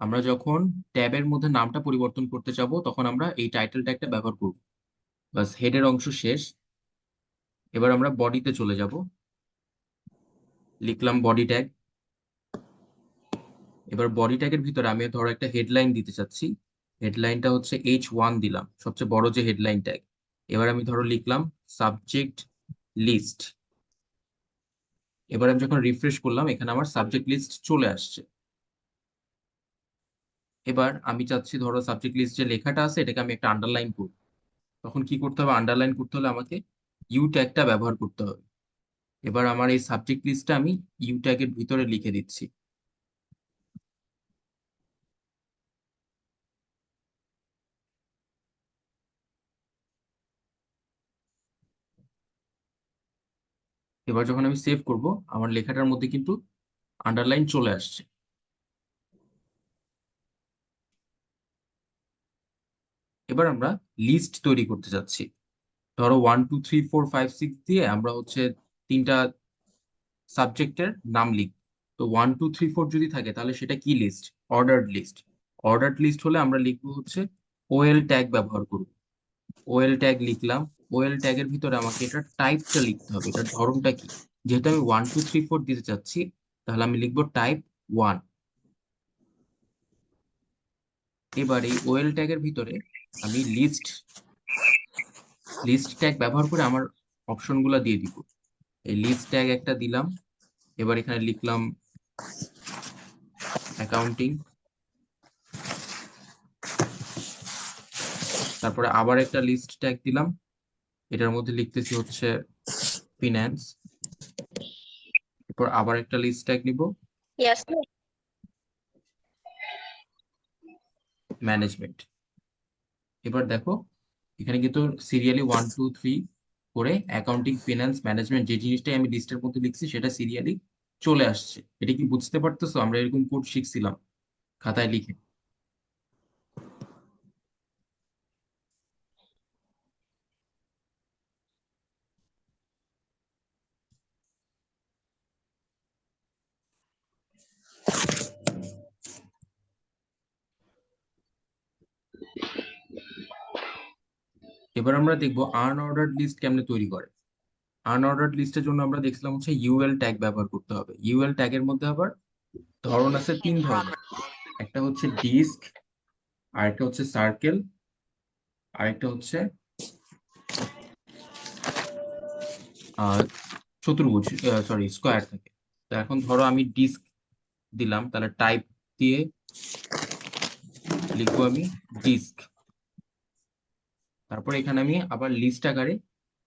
আমরা যখন ট্যাবের মধ্যে নামটা পরিবর্তন করতে যাব তখন আমরা এই টাইটেল ট্যাগটা ব্যবহার করব। বাস, হেডের অংশ শেষ। এবার আমরা বডিতে চলে যাব, লিখলাম বডি ট্যাগ। এবার বডি ট্যাগের ভিতরে আমি ধরো একটা হেডলাইন দিতে চাচ্ছি। হেডলাইনটা হচ্ছে H1 দিলাম, সবচেয়ে বড় যে হেডলাইন ট্যাগ। এবার আমি ধরো লিখলাম সাবজেক্ট লিস্ট। এবার আমি যখন রিফ্রেশ করলাম এখানে আমার সাবজেক্ট লিস্ট চলে আসছে। এবার আমি চাচ্ছি ধরো সাবজেক্ট লিস্ট যে লেখাটা আছে এটাকে আমি একটা আন্ডারলাইন করব। তখন কি করতে হবে? আন্ডারলাইন করতে হলে আমাকে ইউ ট্যাগটা ব্যবহার করতে হবে। এবার আমার এই সাবজেক্ট লিস্টটা আমি ইউ ট্যাগের ভিতরে লিখে দিচ্ছি। এবার যখন আমি সেভ করব আমার লেখাটার মধ্যে কিন্তু আন্ডারলাইন চলে আসছে। এবার আমরা লিস্ট তৈরি করতে যাচ্ছি। ধরো 1 2 3 4 5 6 দিয়ে আমরা হচ্ছে তিনটা সাবজেক্টের নাম লিখ। তো 1 2 3 4 যদি থাকে তাহলে সেটা কি list? Ordered list. Ordered list হলে আমরা লিখবো হচ্ছে ওএল ট্যাগ ব্যবহার করব। ওএল ট্যাগ লিখলাম। ওএল ট্যাগের ভিতরে আমাকে এটা টাইপটা লিখতে হবে, এটার ধরনটা কি। যেহেতু আমি 1 2 3 4 দিতে চাচ্ছি তাহলে আমি লিখবো টাইপ 1। এবার এই ওএল ট্যাগের ভিতরে আমি লিস্ট লিস্ট ট্যাগ ব্যবহার করে আমার অপশনগুলো দিয়ে দিব। এই লিস্ট ট্যাগ একটা দিলাম। এবার এখানে লিখলাম অ্যাকাউন্টিং। তারপরে আবার একটা লিস্ট ট্যাগ দিলাম, এটার মধ্যে লিখতেছি হচ্ছে ফিন্যান্স। এরপর আবার একটা লিস্ট ট্যাগ নিব, Yes. ম্যানেজমেন্ট। এবার দেখো এখানে কিন্তু সিরিয়ালি 1 2 3 করে অ্যাকাউন্টিং ফিন্যান্স ম্যানেজমেন্ট যে জিনিসটাই আমি লিস্টের মধ্যে লিখছি সেটা সিরিয়ালি চলে আসছে। এটা কি বুঝতে পারতেছো? আমরা এরকম কোড শিখছিলাম খাতায় লিখে। এবার আমরা দেখবো আনঅর্ডার্ড লিস্ট কেমনে তৈরি করে। আনঅর্ডার্ড লিস্টের জন্য আমরা দেখছিলাম হচ্ছে ইউএল ট্যাগ ব্যবহার করতে হবে। ইউএল ট্যাগের মধ্যে আবার ধরন আছে তিন ধরনের। একটা হচ্ছে ডিস্ক, আরেকটা হচ্ছে সার্কেল, আরেকটা হচ্ছে আহ চতুর্ভুজ, সরি স্কোয়ার থাকে। তো এখন ধরো আমি ডিস্ক দিলাম, তাহলে টাইপ দিয়ে লিখবো আমি ডিস্ক। তারপরে এখানে আমি আবার লিস্ট আকারে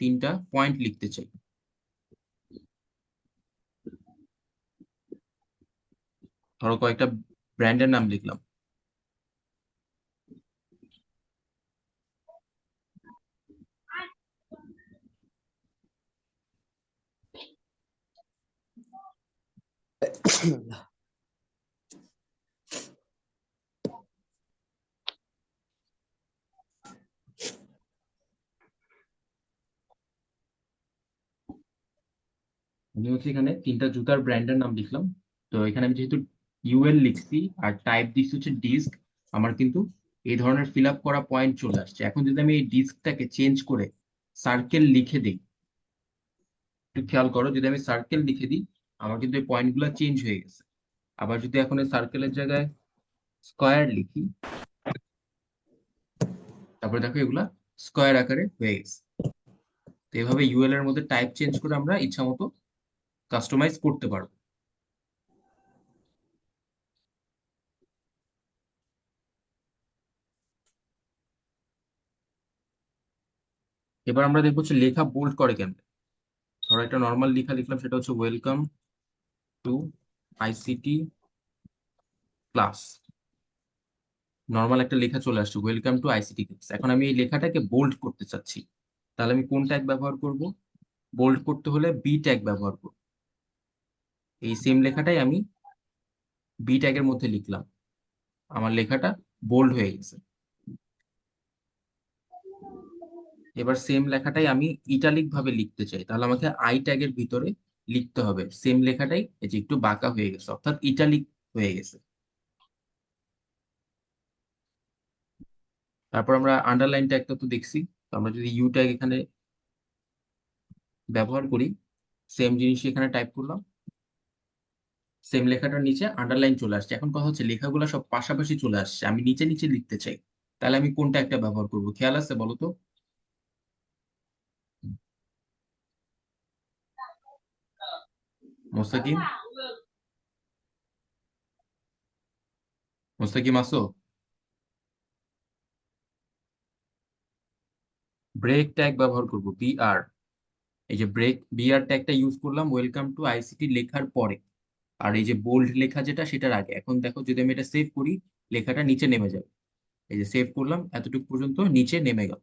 তিনটা পয়েন্ট লিখতে চাই। ধরো কয়েকটা ব্র্যান্ডের নাম লিখলাম। আমি হচ্ছে এখানে তিনটা জুতার ব্র্যান্ডের নাম লিখলাম। তো এখানে আমি যেহেতু ইউএল লিখছি আর টাইপ দিচ্ছি হচ্ছে ডিস্ক, আমার কিন্তু এই ধরনের ফিল আপ করা পয়েন্ট চলে আসছে। এখন যদি আমি এই ডিস্কটাকে চেঞ্জ করে সার্কেল লিখে দিই, একটু খেয়াল করো, যদি আমি সার্কেল লিখে দিই আমার কিন্তু এই পয়েন্ট গুলা চেঞ্জ হয়ে গেছে। আবার যদি এখন এই সার্কেলের জায়গায় স্কোয়ার লিখি, তারপরে দেখো এগুলা স্কোয়ার আকারে হয়ে গেছে। তো এভাবে ইউএল এর মধ্যে টাইপ চেঞ্জ করে আমরা ইচ্ছা মতো কাস্টমাইজ করতে পারবো। এবার আমরা দেখবো হচ্ছে লেখা বোল্ড করে কেমন। ধরো একটা নর্মাল লেখা লিখলাম, সেটা হচ্ছে welcome to ICT class. Normal একটা লেখা চলে আসছে ওয়েলকাম টু আইসিটি ক্লাস। এখন আমি এই লেখাটাকে বোল্ড করতে চাচ্ছি, তাহলে আমি কোন ট্যাগ ব্যবহার করব? বোল্ড করতে হলে বি ট্যাগ ব্যবহার করব। এই সেম লেখাটাই আমি বি ট্যাগের মধ্যে লিখলাম, আমার লেখাটা বোল্ড হয়ে গেছে। এবার সেম লেখাটাই আমি ইটালিক ভাবে লিখতে চাই, তাহলে আমাকে আই ট্যাগের ভিতরে লিখতে হবে সেম লেখাটাই, এই যে একটু বাঁকা হয়ে গেছে অর্থাৎ ইটালিক হয়ে গেছে। তারপর আমরা আন্ডারলাইন ট্যাগটা তো দেখছি, তো আমরা যদি ইউ ট্যাগ এখানে ব্যবহার করি, সেম জিনিস এখানে টাইপ করলাম, সেম লেখাটার নিচে আন্ডারলাইন চলে আসছে। এখন কথা হচ্ছে লেখাগুলো সব পাশাপাশি চলে আসছে, আমি নিচে নিচে লিখতে চাই, তাহলে আমি কোনটা একটা ব্যবহার করব? খেয়াল আছে বলো তো? মোস্তাকিম, মোস্তাকিম আসো? ব্রেক ট্যাগ ব্যবহার করব, বিআর। এই যে ব্রেক বিআর ট্যাগটা ইউজ করলাম ওয়েলকাম টু আইসিটি লেখার পরে, আর এই যে বোল্ড লেখা যেটা সেটার আগে। এখন দেখো যদি আমি এটা সেভ করি, লেখাটা নিচে নেমে যাবে। এই যে সেভ করলাম, এতটুকু পর্যন্ত নিচে নেমে গেল।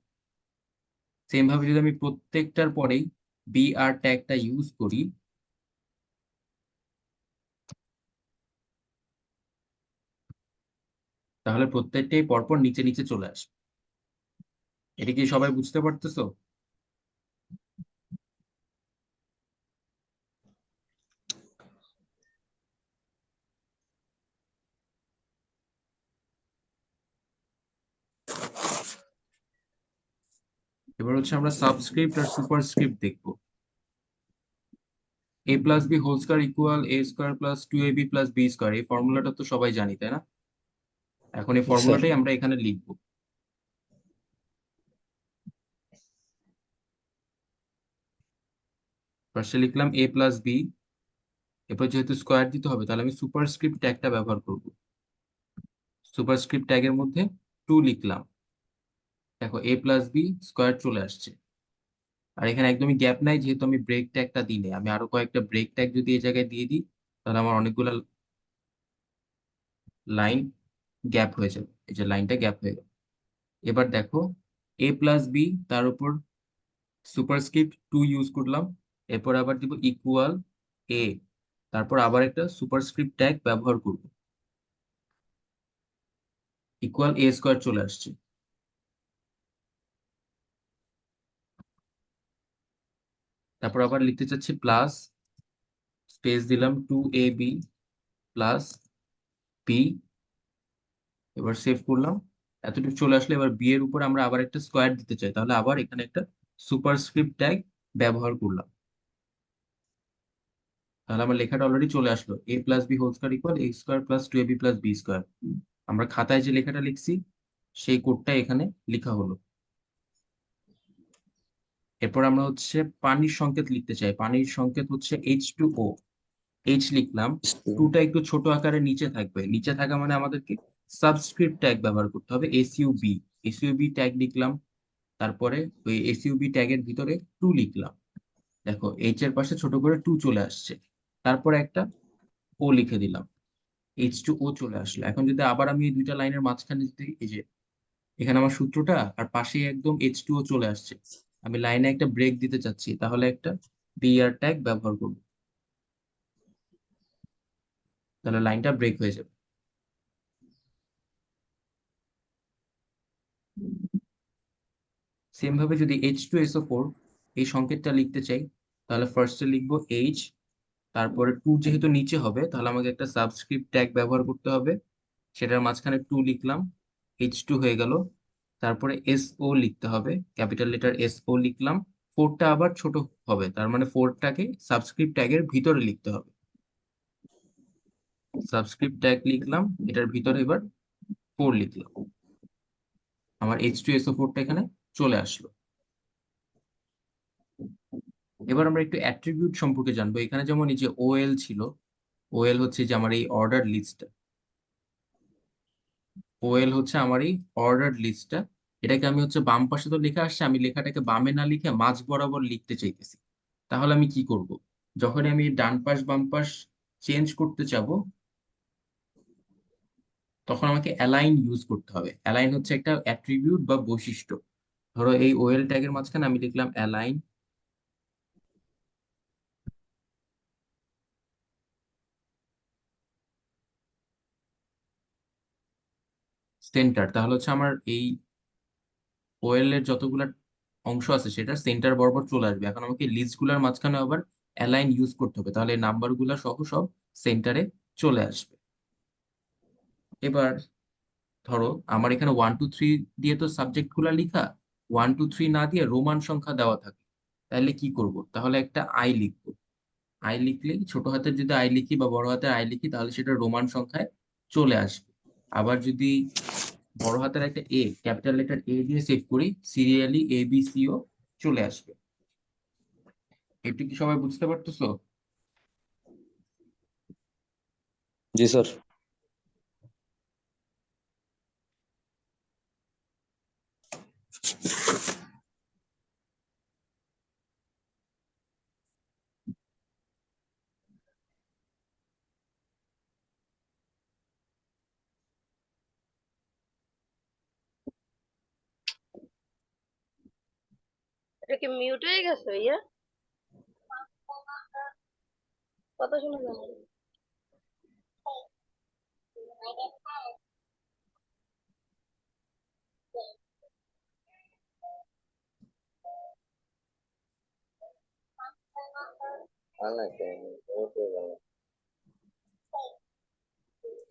সেম ভাবে যদি আমি প্রত্যেকটার পরেই বিআর ট্যাগটা ইউজ করি, তাহলে প্রত্যেকটাই পরপর নিচে নিচে চলে আসবে। এটা কি সবাই বুঝতে পারতেছো? এবার হচ্ছে আমরা সাবস্ক্রিপ্ট আর সুপারস্ক্রিপ্ট দেখবো। A plus B whole square equal a square plus two a b plus B square, এই ফর্মুলাটা তো সবাই জানি, তাই না? এখন এই জি স্যার। ফর্মুলাটাই আমরা এখানে লিখবো। ফার্স্টে লিখলাম এ প্লাস বি, এরপর যেহেতু স্কোয়ার দিতে হবে তাহলে আমি সুপারস্ক্রিপ্ট ট্যাগটা ব্যবহার করব। সুপারস্ক্রিপ্ট ট্যাগের মধ্যে টু লিখলাম, দেখো এ প্লাস বি স্কোয়ার চলে আসছে। আর এখানে একদমই গ্যাপ নাই, যেহেতু আমি ব্রেক ট্যাগটা দিই নাই। আমি আরো কয়েকটা ব্রেক ট্যাগ যদি এই জায়গায় দিয়ে দিই, তাহলে আমার অনেকগুলো লাইন গ্যাপ হয়ে যাবে। এই যে লাইনটা গ্যাপ হয়ে গেল। এবার দেখো এ প্লাস বি, তার উপর সুপারস্ক্রিপ্ট টু ইউজ করলাম, এরপর আবার দিব ইকুয়াল এ, তারপর আবার একটা সুপারস্ক্রিপ্ট ট্যাগ ব্যবহার করব, ইকুয়াল এ স্কোয়ার চলে আসছে। তারপর আবার লিখতে চাচ্ছি প্লাস, স্পেস দিলাম two a b plus B, এবার সেভ করলাম। এতটুকু চলে আসলে এবার বি এর উপর আমরা আবার একটা স্কোয়ার দিতে চাই, তাহলে আবার এখানে একটা সুপারস্ক্রিপ্ট ট্যাগ ব্যবহার করলাম। তাহলে আমার লেখাটা অলরেডি চলে আসলো, a plus B whole square equal a square plus two a b plus b square. আমরা খাতায় যে লেখাটা লিখছি সেই কোডটা এখানে লেখা হলো। এরপর আমরা হচ্ছে পানির সংকেত লিখতে চাই। পানির সংকেত হচ্ছে এইচ টু ও, এইচ লিখলাম, টুটা একটু ছোট আকারে নিচে থাকবে, নিচে থাকা মানে আমাদেরকে সাবস্ক্রিপ্ট ট্যাগ ব্যবহার করতে হবে, এসইউবি। এসইউবি ট্যাগ লিখলাম, তারপরে ওই এসইউবি ট্যাগের ভিতরে টু লিখলাম। দেখো এইচ এর পাশে ছোট করে টু চলে আসছে, তারপরে একটা ও লিখে দিলাম, এইচ টু ও চলে আসলো। এখন যদি আবার আমি এই দুইটা লাইনের মাঝখানে যদি এই যে এখানে আমার সূত্রটা আর পাশেই একদম এইচ টু ও চলে আসছে, আমি লাইনে একটা ব্রেক দিতে চাচ্ছি, তাহলে একটা বিআর ট্যাগ ব্যবহার করবো, তাহলে লাইনটা ব্রেক হয়ে যাবে। সেম ভাবে যদি এইচ টু এসও ফোর এই সংকেতটা লিখতে চাই, তাহলে ফার্স্টে লিখবো এইচ, তারপরে টু যেহেতু নিচে হবে তাহলে আমাকে একটা সাবস্ক্রিপ্ট ট্যাগ ব্যবহার করতে হবে, সেটার মাঝখানে টু লিখলাম, এইচ টু হয়ে গেল। তারপরে এস ও লিখতে হবে, ক্যাপিটাল লেটার এস ও লিখলাম, ফোরটা আবার ছোট হবে, তার মানে ফোরটাকে সাবস্ক্রিপ্ট ট্যাগের ভিতরে লিখতে হবে। সাবস্ক্রিপ্ট ট্যাগ লিখলাম, এটার ভিতরে এবার ফোর লিখলাম, আমার এইচ টু এসও ফোরটা এখানে চলে আসলো। এবার আমরা একটু অ্যাট্রিবিউট সম্পর্কে জানবো। এখানে যেমন এই যে ওএল ছিল, ওএল হচ্ছে যে আমার এই অর্ডার লিস্টটা, ওএল হচ্ছে আমার এই অর্ডার লিস্টটা। এটাকে আমি হচ্ছে বাম পাশে তো লেখা আসছে, আমি লেখাটাকে বামে না লিখে মাঝ বরাবর লিখতে চাইতেছি। তাহলে আমি কি করব? যখন আমি ডান পাশ বাম পাশ চেঞ্জ করতে চাবো, তখন আমাকে অ্যালাইন ইউজ করতে হবে। অ্যালাইন হচ্ছে একটা অ্যাট্রিবিউট বা বৈশিষ্ট্য। ধরো এই ওএল ট্যাগের মাঝখানে আমি লিখলাম অ্যালাইন সেন্টার, তাহলে হচ্ছে আমার এই ওএল এর যতগুলা অংশ আছে সেটা সেন্টার বরাবর চলে আসবে। এখন আমাকে লিস্ট গুলার মাঝখানে আবার অ্যালাইন ইউজ করতে হবে, তাহলে নাম্বার গুলা সহ সব সেন্টারে চলে আসবে। এবার ধরো আমার এখানে 1 2 3 দিয়ে তো সাবজেক্ট গুলা লিখা, 1 2 3 না দিয়ে রোমান সংখ্যা দেওয়া থাকে, তাহলে কি করব? তাহলে একটা আই লিখবো। আই লিখলে, ছোট হাতের যদি আই লিখি বা বড় হাতের আই লিখি, তাহলে সেটা রোমান সংখ্যায় চলে আসবে। আবার যদি বড় হাতের একটা এ, ক্যাপিটাল লেটার এ দিয়ে সেভ করি, সিরিয়ালি এ বি সি ও চলে আসবে। এটি কি সবাই বুঝতে পারতেছো? जी सर। এটা কি মিউট হয়ে গেছে ভাইয়া? কথা শোনা যায় না।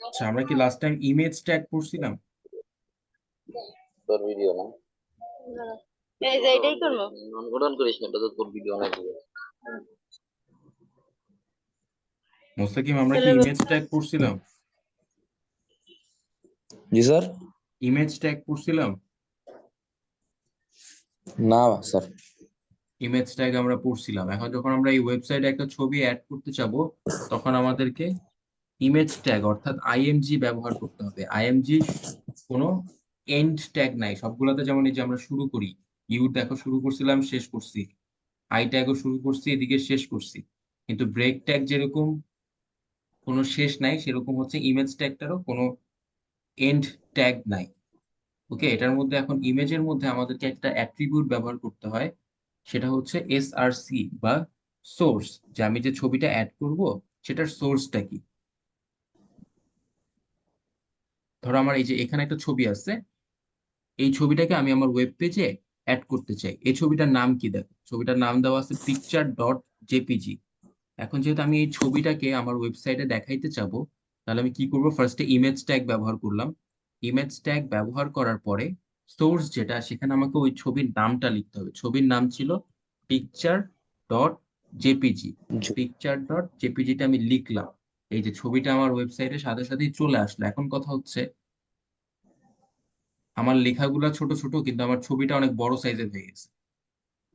আচ্ছা, আমরা কি লাস্ট টাইম ইমেজ ট্যাগ করছিলাম? তোর ভিডিও না, না, এই যে এটাই করবো। নন গঠন করিস না, এটা তো তোর ভিডিও না। মোস্তাকিম, আমরা কি তাহলে ইমেজ ট্যাগ করছিলাম? जी सर। ইমেজ ট্যাগ করছিলাম? না স্যার। ইমেজ ট্যাগ আমরা পড়ছিলাম। এখন যখন আমরা এই ওয়েবসাইটে একটা ছবি অ্যাড করতে চাবো, তখন আমাদেরকে ইমেজ ট্যাগ অর্থাৎ আইএমজি ব্যবহার করতে হবে। আইএমজি কোনো এন্ড ট্যাগ নাই সবগুলোতে, যেমন এই যে আমরা শুরু করি, ইউ দেখো শুরু করছিলাম শেষ করছি, আই ট্যাগও শুরু করছি এদিকে শেষ করছি, কিন্তু ব্রেক ট্যাগ যেরকম কোনো শেষ নাই, সেরকম হচ্ছে ইমেজ ট্যাগটারও কোনো এন্ড ট্যাগ নাই। ওকে, এটার মধ্যে এখন ইমেজের মধ্যে আমাদেরকে একটা অ্যাট্রিবিউট ব্যবহার করতে হয়, সেটা হচ্ছে এসআরসি বা সোর্স, যে আমি যে ছবিটা অ্যাড করব সেটার সোর্সটা কি। ধরো আমার এই যে এখানে একটা ছবি আছে, এই ছবিটাকে আমি আমার ওয়েব পেজে অ্যাড করতে চাই। এই ছবিটার নাম কি? দেখো ছবিটার নাম দেওয়া আছে picture.jpg। এখন যেহেতু আমি এই ছবিটাকে আমার ওয়েবসাইটে দেখাইতে চাবো, তাহলে আমি কি করব? ফার্স্টে ইমেজ ট্যাগ ব্যবহার করলাম। ইমেজ ট্যাগ ব্যবহার করার পরে সোর্স যেটা, সেখানে আমাকে ওই ছবির নামটা লিখতে হবে। ছবির নাম ছিল picture.jpg। picture.jpg টা আমি লিখলাম, এই যে ছবিটা আমার ওয়েবসাইটের সাথে সাথেই চলে আসলো। এখন কথা হচ্ছে, আমার লেখাগুলা ছোট ছোট, কিন্তু আমার ছবিটা অনেক বড় সাইজের হয়ে গেছে,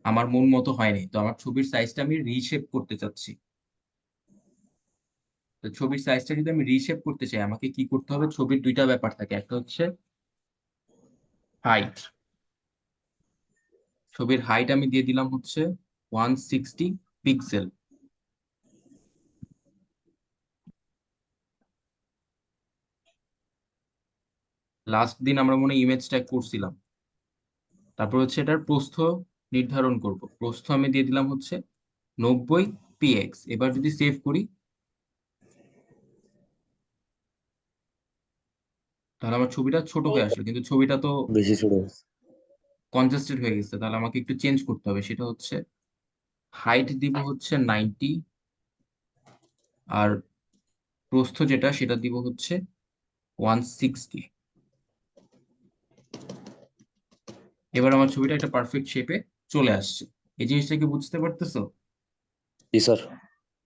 আমার মন মতো হয়নি। তো আমার ছবির সাইজটা আমি রিশেপ করতে চাচ্ছি। তো ছবির সাইজটা যদি আমি রিশেপ করতে চাই, আমাকে কি করতে হবে? ছবির দুইটা ব্যাপার থাকে, একটা হচ্ছে হাইট। ছবির হাইট আমি দিয়ে দিলাম হচ্ছে 160 পিক্সেল। লাস্ট দিন আমরা মনে ইমেজ ট্যাগ করছিলাম। তারপর হচ্ছে এটার প্রস্থ নির্ধারণ করব। প্রস্থ আমি দিয়ে দিলাম হচ্ছে 90 px। এবার যদি সেভ করি, তাহলে আমার ছবিটা ছোট হয়ে আসলো, কিন্তু ছবিটা তো বেশি ছোট। কনজাস্টেড হয়ে গেছে। তাহলে আমাকে একটু চেঞ্জ করতে হবে, সেটা হচ্ছে হাইট দিব হচ্ছে 90, আর প্রস্থ যেটা সেটা দিব হচ্ছে 160। এবার আমার ছবিটা একটা পারফেক্ট শেপে চলে আসছে। এই জিনিসটা কি বুঝতে পারতেছো? জি স্যার।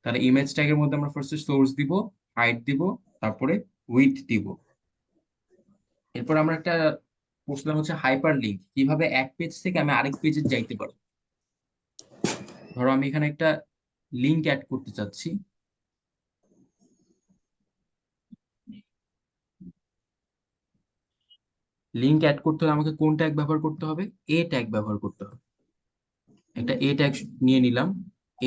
তাহলে ইমেজ ট্যাগের মধ্যে আমরা ফার্স্টে সোর্স দিব, হাইট দিব, তারপরে উইডথ দিব। এরপর আমরা একটা প্রশ্ন হচ্ছে হাইপার লিঙ্ক, কিভাবে এক পেজ থেকে আমি আরেক পেজে যাইতে পারবো। ধরো আমি এখানে একটা লিঙ্ক অ্যাড করতে চাচ্ছি। লিঙ্ক অ্যাড করতে হলে আমাকে কোন ট্যাগ ব্যবহার করতে হবে? এ ট্যাগ ব্যবহার করতে হবে। একটা এ ট্যাগ নিয়ে নিলাম।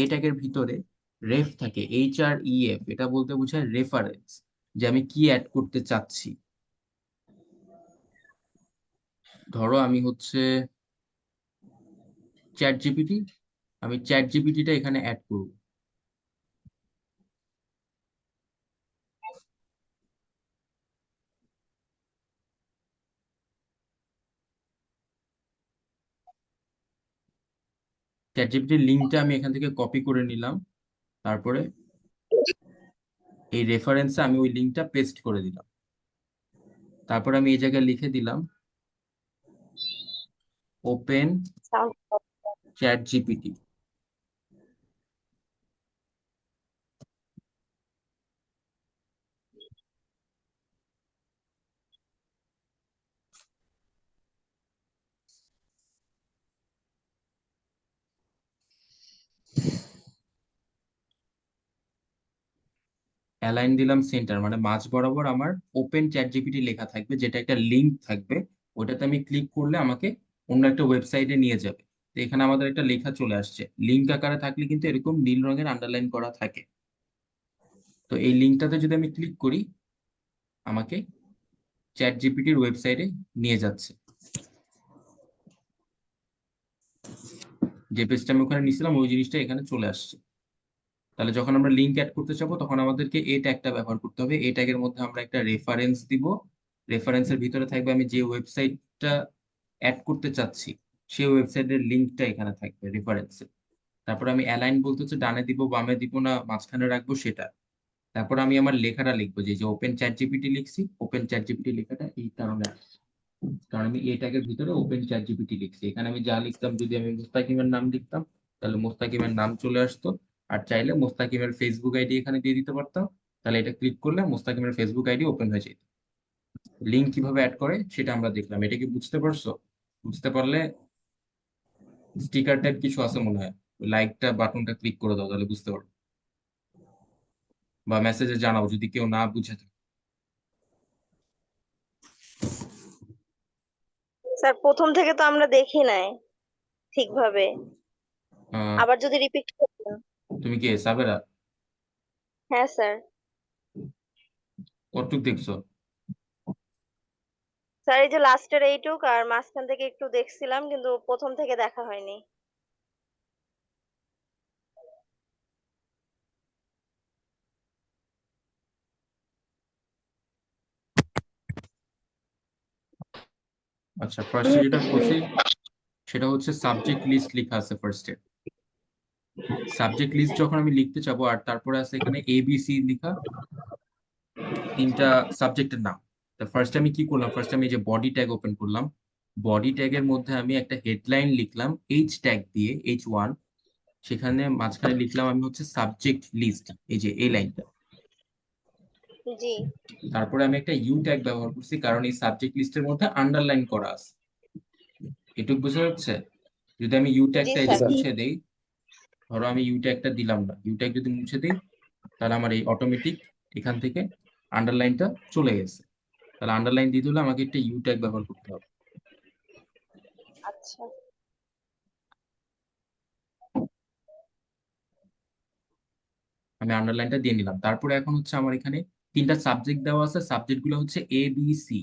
এ ট্যাগের ভিতরে রেফ থাকে, HREF, এটা বলতে বোঝায় রেফারেন্স, যে আমি কি অ্যাড করতে চাচ্ছি। ধরো আমি হচ্ছে চ্যাট জিপিটি, আমি চ্যাট জিপিটিটা এখানে অ্যাড করব। চ্যাট জিপিটির লিঙ্কটা আমি এখান থেকে কপি করে নিলাম, তারপরে এই রেফারেন্সে আমি ওই লিঙ্কটা পেস্ট করে দিলাম। তারপর আমি এই জায়গায় লিখে দিলাম open sound chat GPT. Align দিলাম সেন্টার, মানে মাঝ বরাবর আমার ওপেন চ্যাট জিপিটি লেখা থাকবে, যেটা একটা লিংক থাকবে। ওটাতে আমি ক্লিক করলে আমাকে অন্য একটা ওয়েবসাইটে নিয়ে যাবে। তো এখানে আমাদের একটা লেখা চলে আসছে, লিংক আকারে থাকলে কিন্তু এরকম নীল রঙের আন্ডারলাইন করা থাকে। তো এই লিংকটাতে যদি আমি ক্লিক করি, আমাকে চ্যাট জিপিটির ওয়েবসাইটে নিয়ে যাচ্ছে। যে পেজটা আমি ওখানে নিয়েছিলাম ওই জিনিসটা এখানে চলে আসছে। তাহলে যখন আমরা লিংক অ্যাড করতে যাবো তখন আমাদেরকে এই ট্যাগটা ব্যবহার করতে হবে। এই ট্যাগের মধ্যে আমরা একটা রেফারেন্স দিব। রেফারেন্সের ভিতরে থাকবে আমি যে ওয়েবসাইটটা অ্যাড করতে চাচ্ছি সেই ওয়েবসাইটের লিংকটা এখানে থাকবে রেফারেন্সে। তারপর আমি অ্যালাইন বলতে হচ্ছে ডানে দিব বামে দিব না মাঝখানে রাখবো সেটা। তারপর আমি আমার লেখাটা লিখবো, যে ওপেন চ্যাট জিপিটি লিখছি, ওপেন চ্যাট জিপিটি লেখাটা এই কারণে আসছে কারণ আমি এই ট্যাগের ভিতরে ওপেন চ্যাট জিপিটি লিখছি। এখানে আমি যা লিখতাম, যদি আমি মুস্তাকিমের নাম লিখতাম তাহলে মুস্তাকিমের নাম চলে আসতো। আর চাইলে মুস্তাকিমের ফেসবুক আইডি এখানে দিয়ে দিতে পারতাম, তাহলে এটা ক্লিক করলে মুস্তাকিমের ফেসবুক আইডি ওপেন হয়ে যেত। লিংক কিভাবে অ্যাড করে সেটা আমরা দেখলাম। এটা কি বুঝতে পারছো? বুঝতে পারলে স্টিকার টাইপ কিছু আছে মনে হয়, লাইকটা বাটনটা ক্লিক করে দাও, তাহলে বুঝতে পারো। বা মেসেজে জানাও যদি কেউ না বুঝে থাকে। স্যার প্রথম থেকে তো আমরা দেখি নাই ঠিকভাবে, আহ, আবার যদি রিপিট করতেন। তুমি কি সাবেরা? হ্যাঁ স্যার। কতটুক দেখছো? স্যার এই যে লাস্টের এইটুক আর মাঝখান থেকে একটু দেখছিলাম, কিন্তু প্রথম থেকে দেখা হয়নি। আচ্ছা, ফার্স্টে যেটা করছি সেটা হচ্ছে সাবজেক্ট লিস্ট লেখা আছে ফার্স্টে। সাবজেক্ট লিস্ট যখন আমি লিখতে চাবো, আর তারপরে আছে এখানে এবিসি লেখা, তিনটা সাবজেক্টের নাম। তো ফার্স্ট আমি কি করলাম, ফার্স্ট আমি এই যে বডি ট্যাগ ওপেন করলাম। বডি ট্যাগের মধ্যে আমি একটা হেডলাইন লিখলাম এইচ ট্যাগ দিয়ে, H1। সেখানে মাঝখানে লিখলাম আমি হচ্ছে সাবজেক্ট লিস্ট, এই যে এই লাইনটা। জি। তারপরে আমি একটা ইউ ট্যাগ ব্যবহার করছি, কারণ এই সাবজেক্ট লিস্টের মধ্যে আন্ডারলাইন করা আছে। এটুকু বোঝা যাচ্ছে? যদি আমি ইউ জি ট্যাগটা এই যে স্যার। মুছে দেই, ধরো আমি ইউ ট্যাগটা দিলাম না, ইউ ট্যাগ যদি মুছে দিই তাহলে আমার এই অটোমেটিক এখান থেকে আন্ডারলাইনটা চলে গেছে। তাহলে আন্ডারলাইন দিতে হলে আমাকে একটা ইউ ট্যাগ ব্যবহার করতে হবে। আচ্ছা। আমি আন্ডারলাইনটা দিয়ে নিলাম। তারপরে এখন হচ্ছে আমার এখানে তিনটা সাবজেক্ট দেওয়া আছে, সাবজেক্ট গুলো হচ্ছে এ বি সি।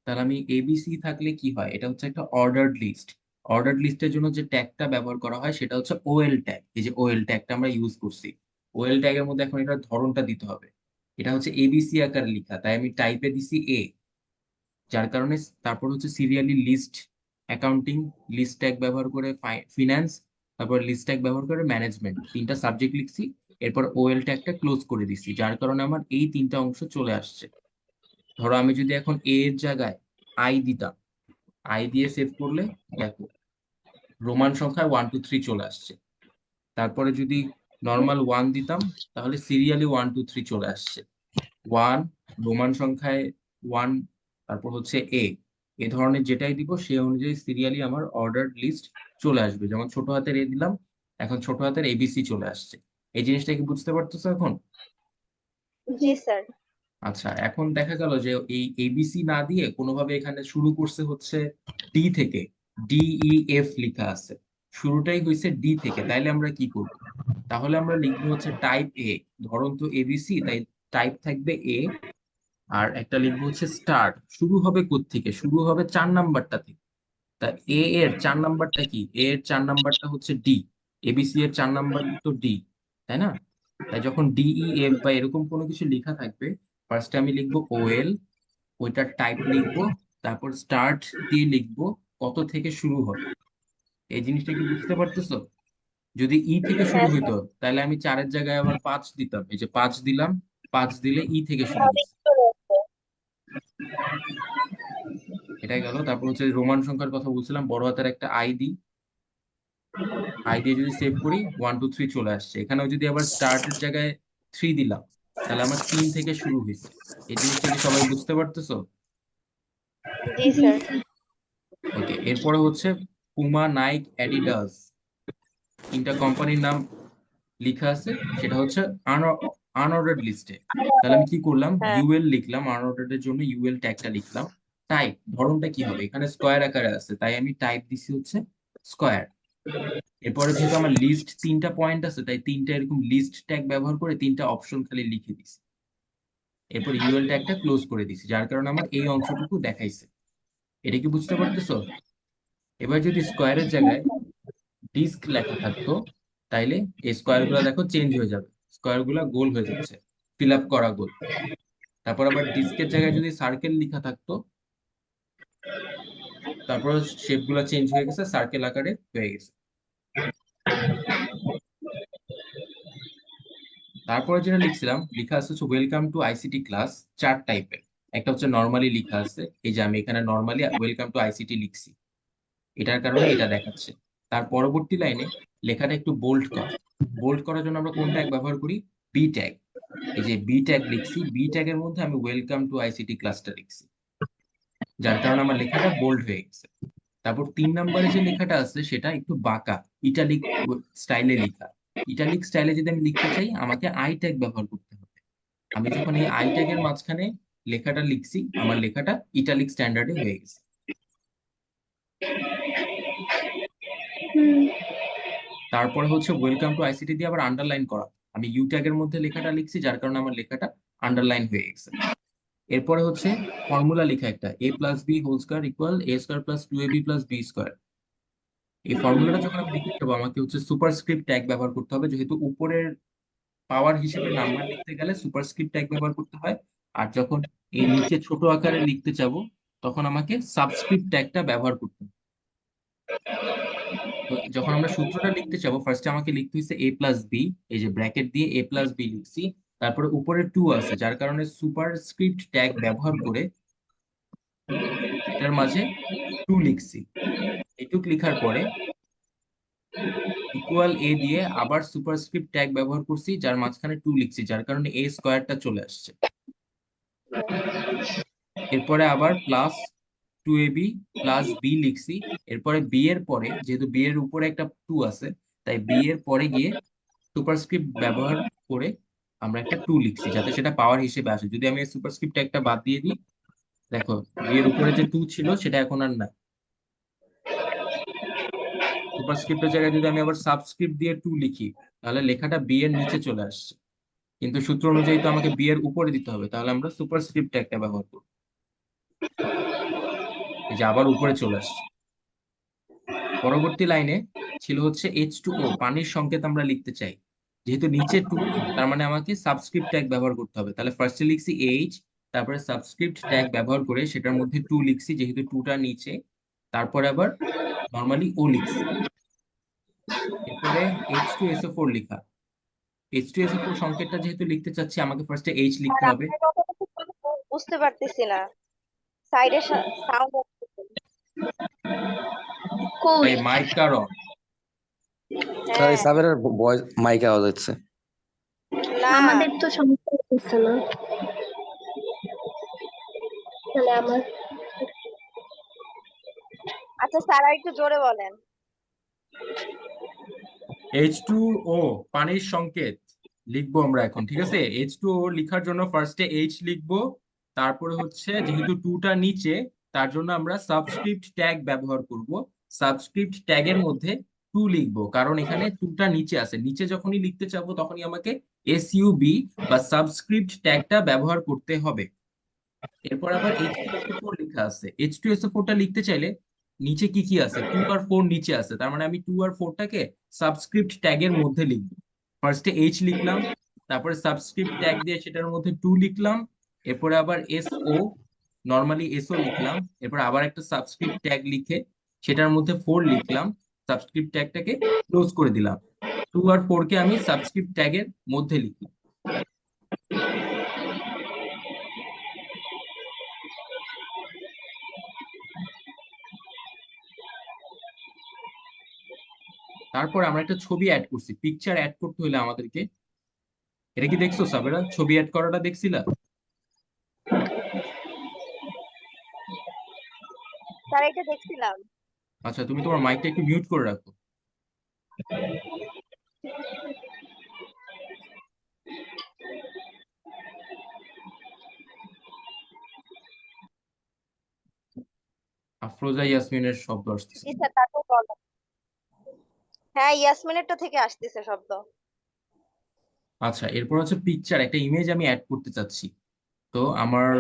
তাহলে আমি এ বি সি থাকলে কি হয়, এটা হচ্ছে একটা অর্ডার্ড লিস্ট। অর্ডার্ড লিস্টের জন্য যে ট্যাগটা ব্যবহার করা হয় সেটা হচ্ছে ওএল ট্যাগ। এই যে ওএল ট্যাগটা আমরা ইউজ করছি, ওএল ট্যাগের মধ্যে এখন এটার ধরনটা দিতে হবে। এটা হচ্ছে এবিসি আকারে লেখা, তাই আমি টাইপে দিছি এ, যার কারণে তারপর হচ্ছে serially list, accounting, list tag ব্যবহার করে ফিনান্স, তারপর লিস্ট ট্যাগ ব্যবহার করে ম্যানেজমেন্ট, তিনটা সাবজেক্ট লিখছি। এরপর ওএল ট্যাগটা ক্লোজ করে দিছি, যার কারণে আমার এই তিনটা অংশ চলে আসছে। ধরো আমি যদি এখন এ এর জায়গায় আই দিতাম, আই দিয়ে সেভ করলে দেখো রোমান সংখ্যায় 1 2 3 চলে আসছে। তারপরে যদি নর্মাল 1 দিতাম তাহলে সিরিয়ালি 1 2 3 চলে আসছে। 1 রোমান সংখ্যায় 1, তারপর হচ্ছে এ ধরনের যেটাই দিব সেই অনুযায়ী সিরিয়ালি আমার অর্ডার লিস্ট চলে আসবে। যেমন ছোট হাতের এ দিলাম, এখন ছোট হাতের এবিসি চলে আসছে। এই জিনিসটা কি বুঝতে পারতেছো এখন? জি স্যার। আচ্ছা, এখন দেখা গেল যে এই এবিসি না দিয়ে কোনোভাবে এখানে শুরু করছে হচ্ছে ডি থেকে, DEF লেখা আছে, শুরুটাই হয়েছে ডি থেকে। তাইলে আমরা কি করব? তাহলে আমরা লিখবো হচ্ছে টাইপ এ, ধরন তো এবিসি তাই টাইপ থাকবে এ। আর একটা লিখবো হচ্ছে স্টার্ট, শুরু হবে থেকে, শুরু হবে 4 নাম্বারটা থেকে। তা এ এর 4 নাম্বারটা কি, এ এর 4 নাম্বারটা হচ্ছে ডি, এবিসি এর 4 নাম্বার তো ডি, তাই না? তাই যখন DEF বা এরকম কোনো কিছু লেখা থাকবে, ফার্স্টে আমি লিখবো ওএল, ওইটার টাইপ লিখবো, তারপর স্টার্ট দিয়ে লিখবো কত থেকে শুরু হবে। এই জিনিসটা কি বুঝতে পারতেছো? যদি থেকে শুরু হ্যাঁ স্যার। হইতো তাহলে আমি 4-এর জায়গায় আবার 5 দিতাম, এই যে 5 দিলাম, 5 দিলে থেকে শুরু হয়েছে। চলে আসবে। এটা গেল। তারপর হচ্ছে রোমান সংখ্যার কথা বলছিলাম, বড় হাতের একটা আই দিই, আই দিয়ে যদি সেভ করি 1 2 3 চলে আসছে। এখানেও যদি আবার স্টার্টের জায়গায় 3 দিলাম, তাহলে আমার 3 থেকে শুরু হয়েছে। এই জিনিসটা কি সবাই বুঝতে পারতেছো? জি স্যার। ওকে, এরপরে হচ্ছে পুমা, নাইক, অ্যাডিডাস, তিনটা কোম্পানির নাম লেখা আছে, সেটা হচ্ছে আনঅর্ডার্ড লিস্টে। তাহলে আমি কি করলাম, হ্যাঁ। ইউএল লিখলাম, আনঅর্ডার্ড এর জন্য ইউএল ট্যাগটা লিখলাম। টাইপ ধরনটা কি হবে, এখানে স্কোয়ার আকারে আছে, তাই আমি টাইপ দিছি হচ্ছে স্কোয়ার। এরপরে যেহেতু আমার লিস্ট 3টা পয়েন্ট আছে, তাই 3টা এরকম লিস্ট ট্যাগ ব্যবহার করে 3টা অপশন খালি লিখে দিছি। এরপর ইউএল ট্যাগটা ক্লোজ করে দিছি, যার কারণে আমার এই অংশটুকু দেখাইছে। এটা কি বুঝতে পারতেছো? এবার যদি স্কোয়ারের জায়গায় ডিস্ক লেখা থাকতো, তাইলে এই স্কোয়ার গুলা দেখো চেঞ্জ হয়ে যাবে, স্কোয়ার গুলা গোল হয়ে যাচ্ছে, ফিল আপ করা গোল। তারপর আবার ডিস্কের জায়গায় যদি সার্কেল লেখা থাকতো, তারপর শেপ গুলা চেঞ্জ হয়ে গেছে, সার্কেল আকারে হয়ে গেছে। তারপরে যেটা লিখছিলাম, লেখা আছে হচ্ছে ওয়েলকাম টু আইসিটি ক্লাস, 4 টাইপের। একটা হচ্ছে নর্মালি লেখা আছে, এই যে আমি এখানে নর্মালি ওয়েলকাম টু আইসিটি লিখছি, এটার কারণে এটা দেখাচ্ছে। তার পরবর্তী লাইনে লেখাটা একটু বোল্ড কর। বোল্ড করার জন্য আমরা কোন ট্যাগ ব্যবহার করি? B tag. এই যে বি ট্যাগ লিখছি, বি ট্যাগের মধ্যে আমি ওয়েলকাম টু আইসিটি ক্লাসটা লিখছি, যার কারণে আমার লেখাটা বোল্ড হয়ে গেছে। তারপর 3 নম্বরে যে লেখাটা আছে সেটা একটু বাঁকা, ইটালিক স্টাইলে লেখা। ইটালিক স্টাইলে যদি আমি লিখতে চাই, আমাকে আই ট্যাগ ব্যবহার করতে হবে। আমি যখন এই আই ট্যাগের মাঝখানে লেখাটা লিখছি, আমার লেখাটা ইটালিক স্ট্যান্ডার্ডে হয়ে গেছে। তারপরে হচ্ছে ওয়েলকাম টু আইসিটি দিয়ে আবার আন্ডারলাইন করা। আমি ইউ ট্যাগের মধ্যে লেখাটা লিখছি, যার কারণে আমার লেখাটা আন্ডারলাইন হয়ে গেছে। এরপরে হচ্ছে ফর্মুলা লেখা একটা, a plus B whole square equal a square plus 2ab plus B square. এই ফর্মুলাটা যখন আমি লিখতে যাবো, আমাকে হচ্ছে সুপারস্ক্রিপ্ট ট্যাগ ব্যবহার করতে হবে, যেহেতু উপরের পাওয়ার হিসেবে নাম্বার লিখতে গেলে সুপারস্ক্রিপ্ট ট্যাগ ব্যবহার করতে হয়। আর যখন এই নিচে ছোট আকারে লিখতে যাবো, তখন আমাকে সাবস্ক্রিপ্ট ট্যাগটা ব্যবহার করতে হবে। তো যখন আমরা সূত্রটা লিখতে যাবো, ফার্স্টে আমাকে লিখতে হচ্ছে a প্লাস বি, এই যে ব্র্যাকেট দিয়ে a প্লাস বি লিখছি। তারপরে উপরে 2 আছে, যার কারণে সুপারস্ক্রিপ্ট ট্যাগ ব্যবহার করে এটার মাঝে 2 লিখছি। এটুক লিখার পরে ইকুয়াল এ দিয়ে আবার সুপারস্ক্রিপ্ট ট্যাগ ব্যবহার করছি, যার মাঝখানে 2 লিখছি, যার কারণে এ স্কোয়ারটা চলে আসছে। এরপরে আবার প্লাস 2ab প্লাস বি লিখছি। এরপরে বি এর পরে, যেহেতু বি এর উপরে একটা 2 আছে, তাই বি এর পরে গিয়ে সুপারস্ক্রিপ্ট ব্যবহার করে আমরা একটা 2 লিখছি, যাতে সেটা পাওয়ার হিসেবে আসে। যদি আমি সুপারস্ক্রিপ্ট ট্যাগটা বাদ দিয়ে দিই, দেখো বি এর উপরে যে 2 ছিল সেটা এখন আর না। সুপারস্ক্রিপ্টের জায়গায় যদি আমি আবার সাবস্ক্রিপ্ট দিয়ে 2 লিখি, তাহলে লেখাটা বি এর নিচে চলে আসছে। কিন্তু সূত্র অনুযায়ী তো আমাকে বি এর উপরে দিতে হবে, তাহলে আমরা সুপারস্ক্রিপ্ট ট্যাগটা ব্যবহার করব। এই যে আবার উপরে চলে আসছে। পরবর্তী লাইনে ছিল হচ্ছে H2O, পানির সংকেত আমরা লিখতে চাই। যেহেতু নিচে 2, তার মানে আমাকে সাবস্ক্রিপ্ট ট্যাগ ব্যবহার করতে হবে। তাহলে ফার্স্টে লিখছি H, তারপরে সাবস্ক্রিপ্ট ট্যাগ ব্যবহার করে সেটার মধ্যে 2 লিখছি, যেহেতু 2টা নিচে। তারপরে আবার নর্মালি ও লিখছি। এরপরে H2SO4 লিখা। H2SO4 সংকেতটা যেহেতু লিখতে চাচ্ছি, আমাকে ফার্স্টে H লিখতে স্যার হবে। আপনার কথাটা ঠিক মতো বুঝতে পারতেছি না, সাইডে সাউন্ড এই মাইক কারণ স্যার এই হ্যাঁ। সাবের ভয়েস মাইকে আওয়াজ হচ্ছে। না, আমাদের তো সমস্যা হচ্ছে না, তাহলে আমার আচ্ছা স্যার আর একটু জোরে বলেন। H2O পানির সংকেত লিখবো আমরা এখন, ঠিক আছে? H2O লেখার জন্য ফার্স্টে H লিখবো। তারপরে হচ্ছে যেহেতু 2টা নিচে, তার জন্য আমরা সাবস্ক্রিপ্ট ট্যাগ ব্যবহার করব। সাবস্ক্রিপ্ট ট্যাগের মধ্যে 2 লিখবো, কারণ এখানে 2টা নিচে আছে। নিচে যখনই লিখতে চাবো, তখনই আমাকে SUB বা সাবস্ক্রিপ্ট ট্যাগটা ব্যবহার করতে হবে। এরপর আবার H2SO4 লেখা আছে, H2SO4টা লিখতে চাইলে নিচে কি কি আছে, 2 আর 4 নিচে আছে, তার মানে আমি 2 আর 4টাকে সাবস্ক্রিপ্ট ট্যাগের মধ্যে লিখবো। ফার্স্টে H লিখলাম, তারপরে সাবস্ক্রিপ্ট ট্যাগ দিয়ে সেটার মধ্যে 2 লিখলাম। এরপরে আবার SO, নর্মালি SO লিখলাম। এরপর আবার একটা সাবস্ক্রিপ্ট ট্যাগ লিখে সেটার মধ্যে 4 লিখলাম, সাবস্ক্রিপ্ট ট্যাগটাকে ক্লোজ করে দিলাম। 2 আর 4 কে আমি সাবস্ক্রিপ্ট ট্যাগের মধ্যে লিখলাম। তারপর আমরা একটা ছবি অ্যাড করছি, পিকচার অ্যাড করতে হলে আমাদেরকে, এটা কি দেখছো সাবেরা, ছবি অ্যাড করাটা দেখছিলা? স্যার এটা দেখছিলাম। আচ্ছা, তুমি তোমার মাইকটা একটু মিউট করে রাখো। আফরোজা ইয়াসমিনের শব্দ আসতেছে। জি স্যার, তারপর বলো। হ্যাঁ, ইয়াসমিনেরটা থেকে আসতেছে শব্দ। আচ্ছা, এরপর হচ্ছে পিকচার, একটা ইমেজ আমি অ্যাড করতে চাচ্ছি। তো আমার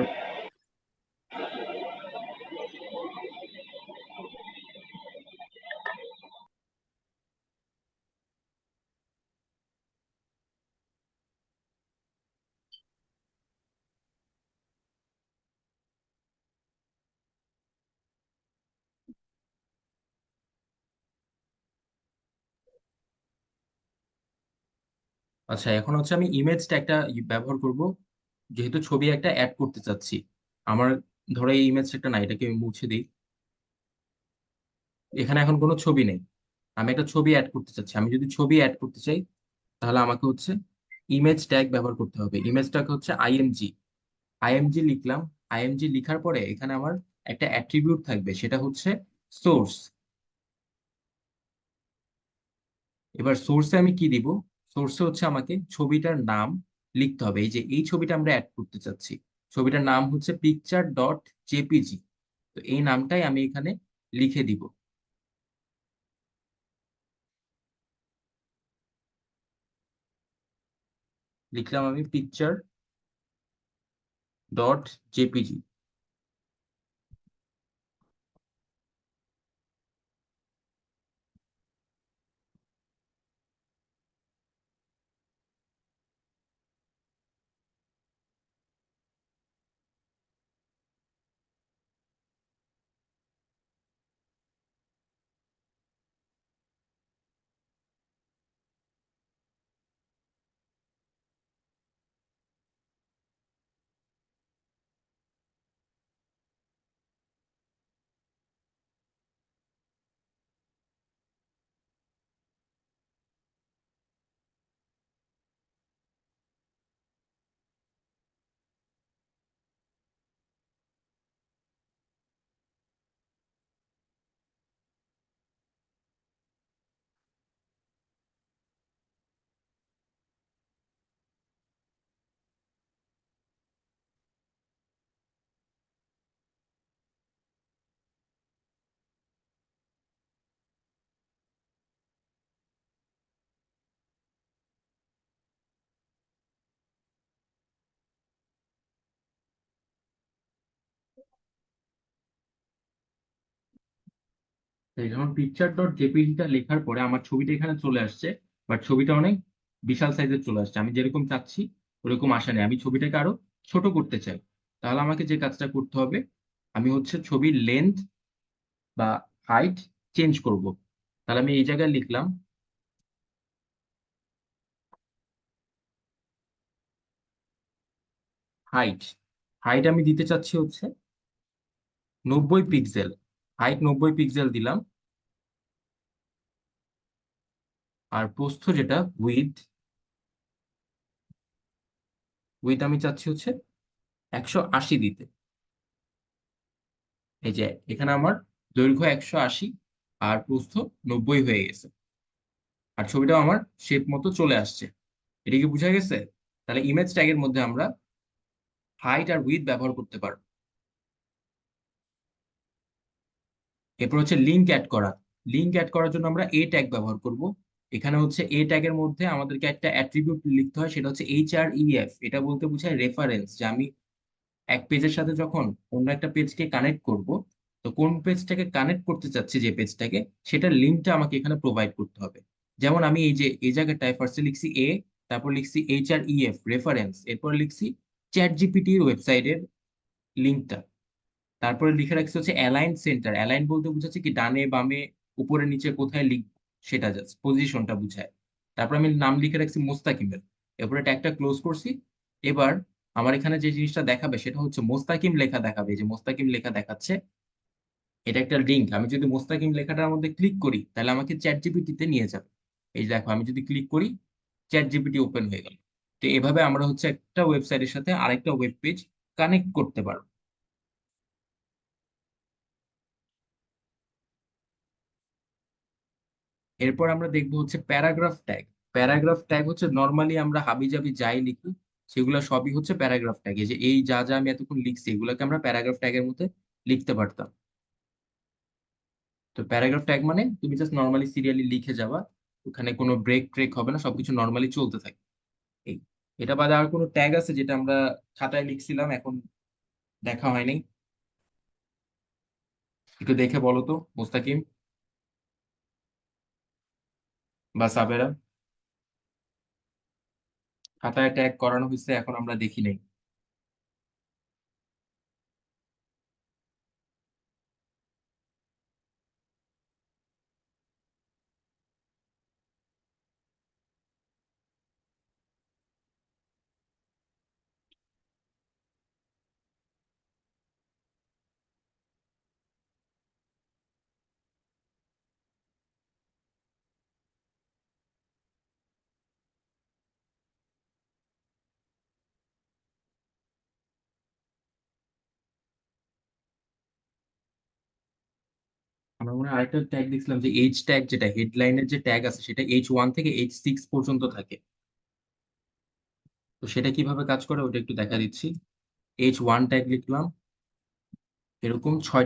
আচ্ছা, এখন হচ্ছে আমি ইমেজটা একটা ব্যবহার করব, যেহেতু ছবি একটা অ্যাড করতে চাচ্ছি। আমার ধরো এই ইমেজটা একটা না, এটাকে আমি মুছে দিই। এখানে এখন কোনো ছবি নেই, আমি একটা ছবি অ্যাড করতে চাচ্ছি। আমি যদি ছবি অ্যাড করতে চাই, তাহলে আমাকে হচ্ছে ইমেজ ট্যাগ ব্যবহার করতে হবে। ইমেজটাকে হচ্ছে আইএমজি, আইএমজি লিখলাম। আইএমজি লিখার পরে এখানে আমার একটা অ্যাট্রিবিউট থাকবে, সেটা হচ্ছে সোর্স। এবার সোর্সে আমি কি দিব? সোর্সে হচ্ছে আমাকে ছবিটার নাম লিখতে হবে। এই যে এই ছবিটা আমরা অ্যাড করতে চাচ্ছি, ছবিটার নাম হচ্ছে পিকচার ডট জেপিজি। তো এই নামটাই আমি এখানে লিখে দিব। লিখলাম আমি পিকচার ডট জেপিজি। যেমন পিকচার ডট জেপিজিটা লেখার পরে আমার ছবিটা এখানে চলে আসছে, বাট ছবিটা অনেক বিশাল সাইজের চলে আসছে। আমি যেরকম চাচ্ছি ওরকম আসা নেই, আমি ছবিটাকে আরো ছোট করতে চাই। তাহলে আমাকে যে কাজটা করতে হবে, আমি হচ্ছে ছবির লেন্থ বা হাইট চেঞ্জ করব। তাহলে আমি এই জায়গায় লিখলাম হাইট। হাইট আমি দিতে চাচ্ছি হচ্ছে 90 পিক্সেল। হাইট 90 পিক্সেল দিলাম। আর প্রস্থ যেটা উইথ, উইথ আমি চাচ্ছি হচ্ছে 180 দিতে। এই যে এখানে আমার দৈর্ঘ্য 180 আর প্রস্থ 90 হয়ে গেছে। আর ছবিটাও আমার শেপ মতো চলে আসছে। এটা কি বোঝা গেছে? তাহলে ইমেজ ট্যাগের মধ্যে আমরা হাইট আর উইথ ব্যবহার করতে পারবো। এরপর হচ্ছে লিঙ্ক অ্যাড করা। লিঙ্ক অ্যাড করার জন্য আমরা এ ট্যাগ ব্যবহার করব। এখানে হচ্ছে এ ট্যাগের মধ্যে আমাদেরকে একটা অ্যাট্রিবিউট লিখতে হয়, সেটা হচ্ছে HREF। এটা বলতে বোঝায় রেফারেন্স, যে আমি এক পেজের সাথে যখন অন্য একটা পেজকে কানেক্ট করব, তো কোন পেজটাকে কানেক্ট করতে চাচ্ছি, যে পেজটাকে, সেটার লিঙ্কটা আমাকে এখানে প্রোভাইড করতে হবে। যেমন আমি এই যে এই জায়গাটায় ফার্স্টে লিখছি এ, তারপর লিখছি HREF রেফারেন্স, এরপর লিখছি চ্যাট জিপিটির ওয়েবসাইটের লিঙ্কটা। তারপরে লিখে রাখছি হচ্ছে অ্যালাইন সেন্টার। অ্যালাইন বলতে বোঝাচ্ছে কি ডানে বামে উপরে নিচে কোথায় লিখব, সেটা জাস্ট পজিশনটা বুঝায়। তারপর আমি নাম লিখে রাখছি মোস্তাকিমের। এরপরে ট্যাগটা ক্লোজ করছি। এবার আমার এখানে যে জিনিসটা দেখাবে সেটা হচ্ছে মোস্তাকিম লেখা দেখাবে, যে মোস্তাকিম লেখা দেখাচ্ছে। এটা একটা লিঙ্ক। আমি যদি মোস্তাকিম লেখাটার মধ্যে ক্লিক করি তাহলে আমাকে চ্যাট জিপিটিতে নিয়ে যাবে। এই যে দেখো, আমি যদি ক্লিক করি চ্যাট জিপিটি ওপেন হয়ে গেল। তো এভাবে আমরা হচ্ছে একটা ওয়েবসাইটের সাথে আরেকটা ওয়েব পেজ কানেক্ট করতে পারবো। এরপর আমরা দেখবো হচ্ছে প্যারাগ্রাফ ট্যাগ। প্যারাগ্রাফ ট্যাগ হচ্ছে নর্মালি আমরা হাবিজাবি যাই লিখি সেগুলো সবই হচ্ছে প্যারাগ্রাফ ট্যাগ। এই যে এই যা যা আমি এতক্ষণ লিখছি এগুলোকে আমরা প্যারাগ্রাফ ট্যাগের মধ্যে লিখতে পারতাম। তো প্যারাগ্রাফ ট্যাগ মানে তুমি জাস্ট নর্মালি সিরিয়ালি লিখে যাবা, ওখানে কোনো ব্রেক ট্রেক হবে না, সবকিছু নর্মালি চলতে থাকে। এই এটা বাদে আর কোনো ট্যাগ আছে যেটা আমরা খাতায় লিখছিলাম এখন দেখা হয়নি? একটু দেখে বলো তো মুস্তাকিম বা সাবেরা। খাতায় ট্যাগ করানো হয়েছে এখন আমরা দেখি নাই। আমরা মনে হয় আরেকটা ট্যাগ দেখছিলাম যে এইচ ট্যাগ, যেটা হেডলাইনের যে ট্যাগ আছে সেটা H1 থেকে H6 পর্যন্ত থাকে। তো সেটা কিভাবে কাজ করে ওটা একটু দেখা দিচ্ছি। H1 ট্যাগ লিখলাম, এরকম 6